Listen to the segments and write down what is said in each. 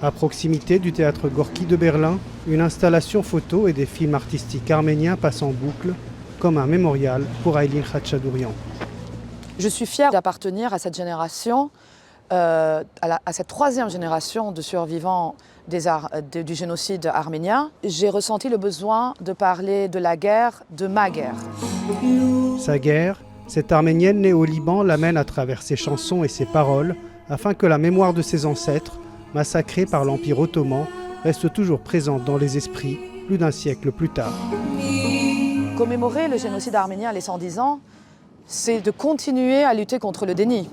À proximité du théâtre Gorki de Berlin, une installation photo et des films artistiques arméniens passent en boucle, comme un mémorial pour Aylin Khatchadourian. Je suis fière d'appartenir à cette génération, à cette troisième génération de survivants du génocide arménien. J'ai ressenti le besoin de parler de la guerre, de ma guerre. Sa guerre, cette Arménienne née au Liban l'amène à travers ses chansons et ses paroles, afin que la mémoire de ses ancêtres, massacrés par l'Empire ottoman, reste toujours présente dans les esprits plus d'un siècle plus tard. Commémorer le génocide arménien à les 110 ans, c'est de continuer à lutter contre le déni,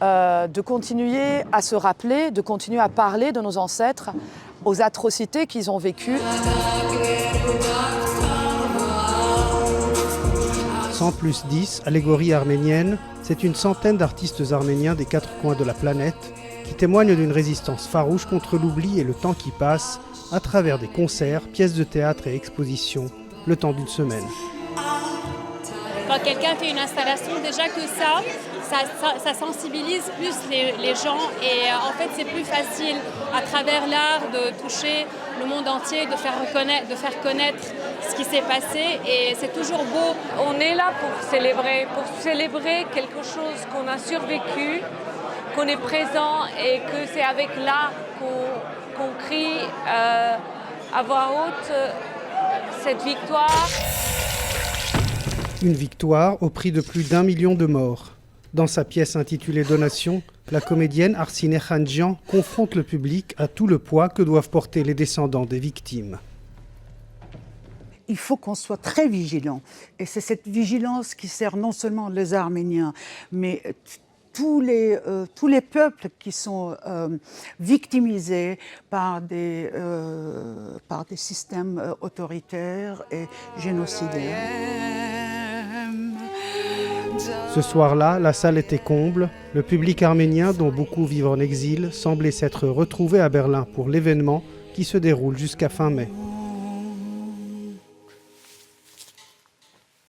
de continuer à se rappeler, de continuer à parler de nos ancêtres, aux atrocités qu'ils ont vécues. 100 + 10, allégorie arménienne, c'est une centaine d'artistes arméniens des 4 coins de la planète qui témoignent d'une résistance farouche contre l'oubli et le temps qui passe à travers des concerts, pièces de théâtre et expositions, le temps d'une semaine. Quand quelqu'un fait une installation, déjà que ça sensibilise plus les gens et en fait c'est plus facile à travers l'art de toucher le monde entier, de faire connaître ce qui s'est passé et c'est toujours beau. On est là pour célébrer quelque chose qu'on a survécu, qu'on est présent et que c'est avec l'art qu'on crie à voix haute cette victoire. Une victoire au prix de plus d'1 million de morts. Dans sa pièce intitulée Donation, la comédienne Arsine Khanjian confronte le public à tout le poids que doivent porter les descendants des victimes. Il faut qu'on soit très vigilant. Et c'est cette vigilance qui sert non seulement les Arméniens, mais tous les peuples qui sont victimisés par des systèmes autoritaires et génocidaires. Ce soir-là, la salle était comble. Le public arménien, dont beaucoup vivent en exil, semblait s'être retrouvé à Berlin pour l'événement qui se déroule jusqu'à fin mai.